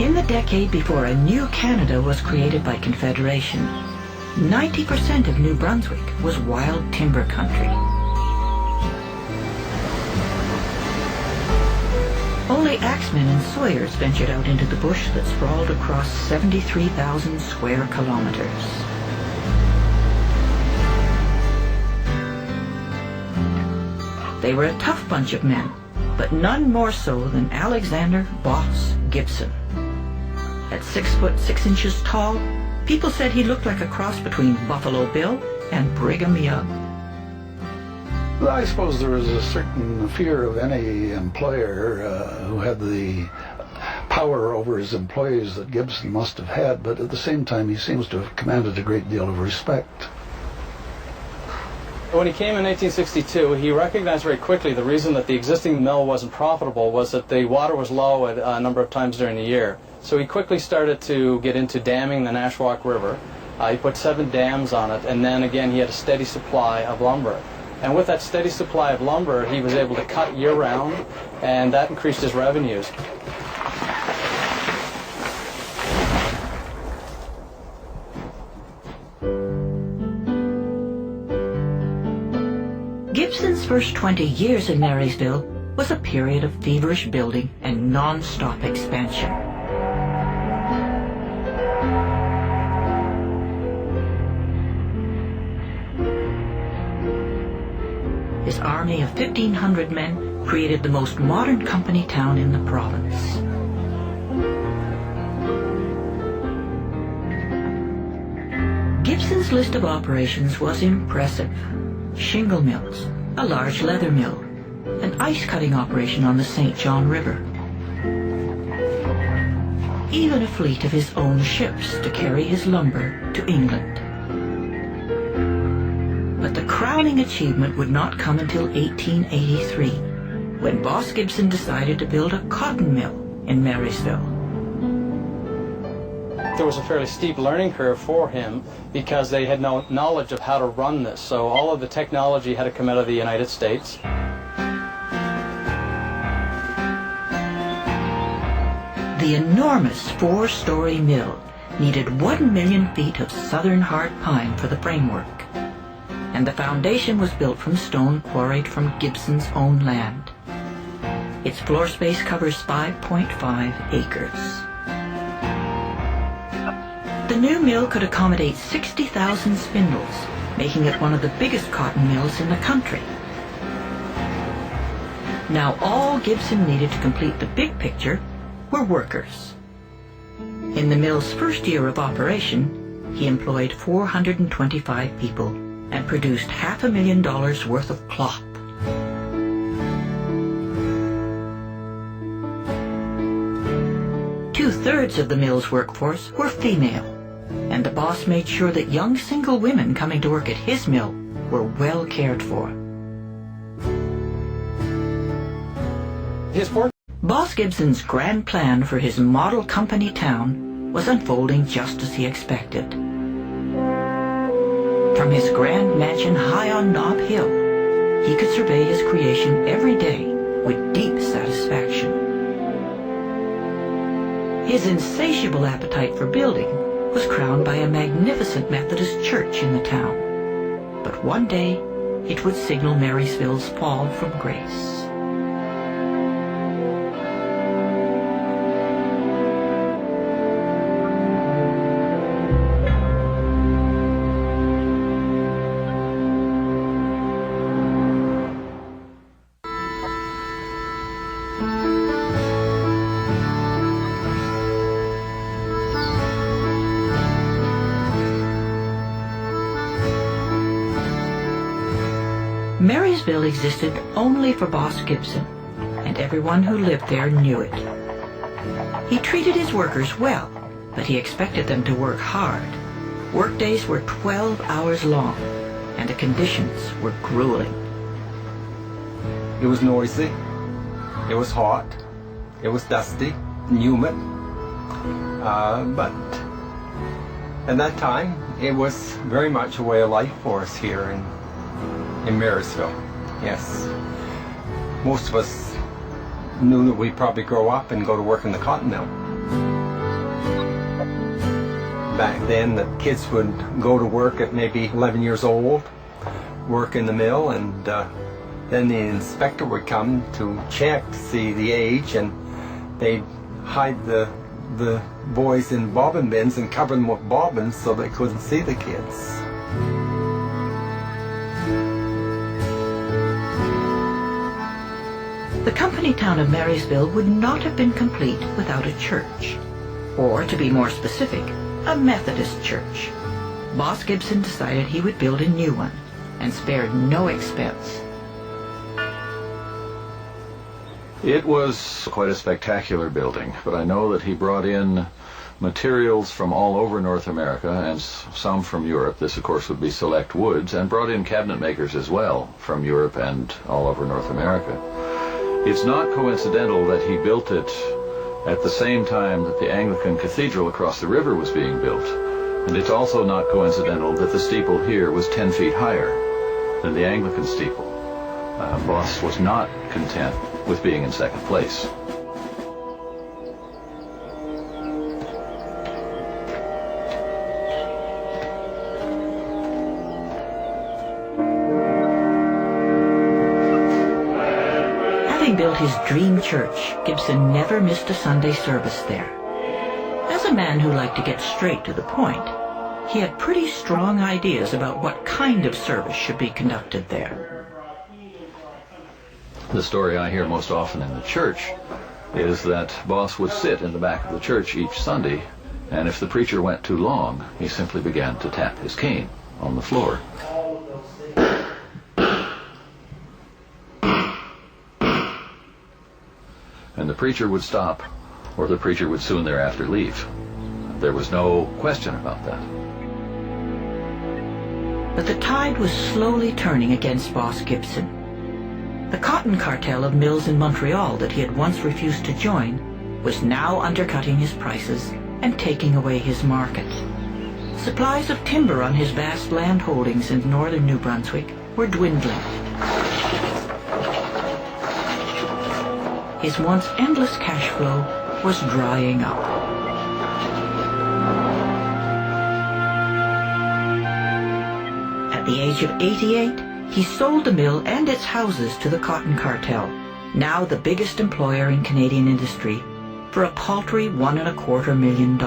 In the decade before a new Canada was created by Confederation, 90% of New Brunswick was wild timber country. Only axemen and sawyers ventured out into the bush that sprawled across 73,000 square kilometers. They were a tough bunch of men, but none more so than Alexander "Boss" Gibson. At 6 foot 6 inches tall, people said he looked like a cross between Buffalo Bill and Brigham Young. Well, I suppose there was a certain fear of any employer who had the power over his employees that Gibson must have had, but at the same time he seems to have commanded a great deal of respect. When he came in 1862, he recognized very quickly the reason that the existing mill wasn't profitable was that the water was low at a number of times during the year. So he quickly started to get into damming the Nashwauk River. He put 7 dams on it, and then again he had a steady supply of lumber. And with that steady supply of lumber, he was able to cut year-round, and that increased his revenues. Gibson's first 20 years in Marysville was a period of feverish building and non-stop expansion. His army of 1,500 men created the most modern company town in the province. Gibson's list of operations was impressive. Shingle mills, a large leather mill, an ice-cutting operation on the St. John River. Even a fleet of his own ships to carry his lumber to England. But the crowning achievement would not come until 1883, when Boss Gibson decided to build a cotton mill in Marysville. There was a fairly steep learning curve for him because they had no knowledge of how to run this. So all of the technology had to come out of the United States. The enormous 4-story mill needed 1 million feet of southern hard pine for the framework. And the foundation was built from stone quarried from Gibson's own land. Its floor space covers 5.5 acres. The new mill could accommodate 60,000 spindles, making it one of the biggest cotton mills in the country. Now all Gibson needed to complete the big picture were workers. In the mill's first year of operation, he employed 425 people and produced $500,000 worth of cloth. Two-thirds of the mill's workforce were female, and the boss made sure that young single women coming to work at his mill were well cared for. Boss Gibson's grand plan for his model company town was unfolding just as he expected. From his grand mansion high on Nob Hill, he could survey his creation every day with deep satisfaction. His insatiable appetite for building was crowned by a magnificent Methodist church in the town. But one day, it would signal Marysville's fall from grace. Marysville existed only for Boss Gibson, and everyone who lived there knew it. He treated his workers well, but he expected them to work hard. Workdays were 12 hours long, and the conditions were grueling. It was noisy, it was hot, it was dusty, and humid, but at that time it was very much a way of life for us here in Marysville. Yes, most of us knew that we'd probably grow up and go to work in the cotton mill. Back then, the kids would go to work at maybe 11 years old, work in the mill, and then the inspector would come to check to see the age, and they'd hide the boys in bobbin bins and cover them with bobbins so they couldn't see the kids. The company town of Marysville would not have been complete without a church. Or, to be more specific, a Methodist church. Boss Gibson decided he would build a new one and spared no expense. It was quite a spectacular building, but I know that he brought in materials from all over North America and some from Europe. This, of course, would be select woods, and brought in cabinet makers as well from Europe and all over North America. It's not coincidental that he built it at the same time that the Anglican Cathedral across the river was being built. And it's also not coincidental that the steeple here was 10 feet higher than the Anglican steeple. Boss was not content with being in second place. Having built his dream church, Gibson never missed a Sunday service there. As a man who liked to get straight to the point, he had pretty strong ideas about what kind of service should be conducted there. The story I hear most often in the church is that Boss would sit in the back of the church each Sunday, and if the preacher went too long, he simply began to tap his cane on the floor. And the preacher would stop, or the preacher would soon thereafter leave. There was no question about that. But the tide was slowly turning against Boss Gibson. The cotton cartel of mills in Montreal that he had once refused to join was now undercutting his prices and taking away his market. Supplies of timber on his vast land holdings in northern New Brunswick were dwindling. His once endless cash flow was drying up. At the age of 88, he sold the mill and its houses to the cotton cartel, now the biggest employer in Canadian industry, for a paltry $1.25 million.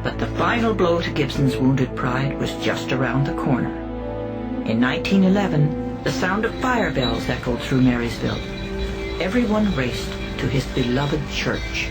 But the final blow to Gibson's wounded pride was just around the corner. In 1911, the sound of fire bells echoed through Marysville. Everyone raced to his beloved church.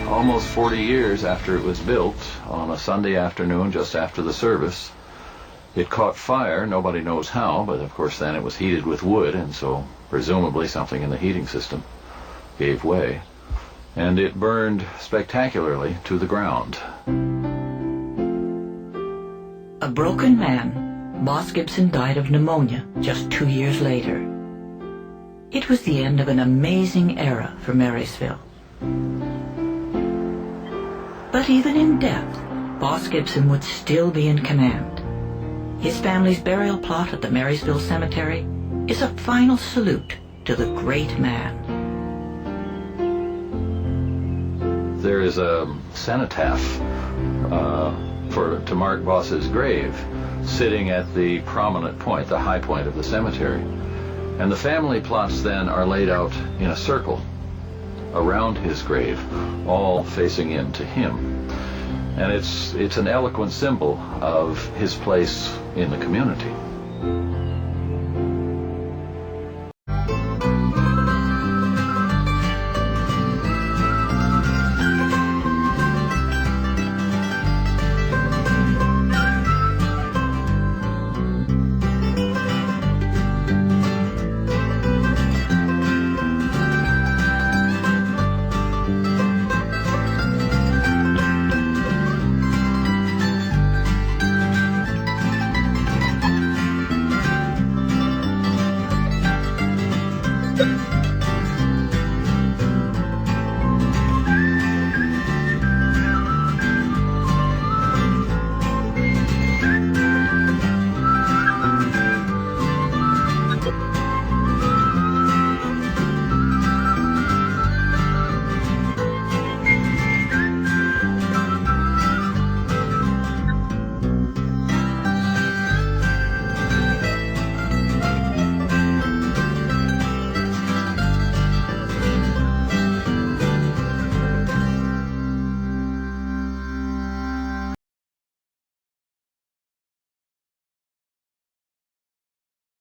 Almost 40 years after it was built, on a Sunday afternoon just after the service, it caught fire. Nobody knows how, but of course then it was heated with wood, and so presumably something in the heating system gave way, and it burned spectacularly to the ground. A broken man, Boss Gibson died of pneumonia just 2 years later. It was the end of an amazing era for Marysville. But even in death, Boss Gibson would still be in command. His family's burial plot at the Marysville Cemetery is a final salute to the great man. There is a cenotaph to mark Boss's grave sitting at the prominent point, the high point of the cemetery. And the family plots then are laid out in a circle around his grave, all facing in to him. And it's an eloquent symbol of his place in the community.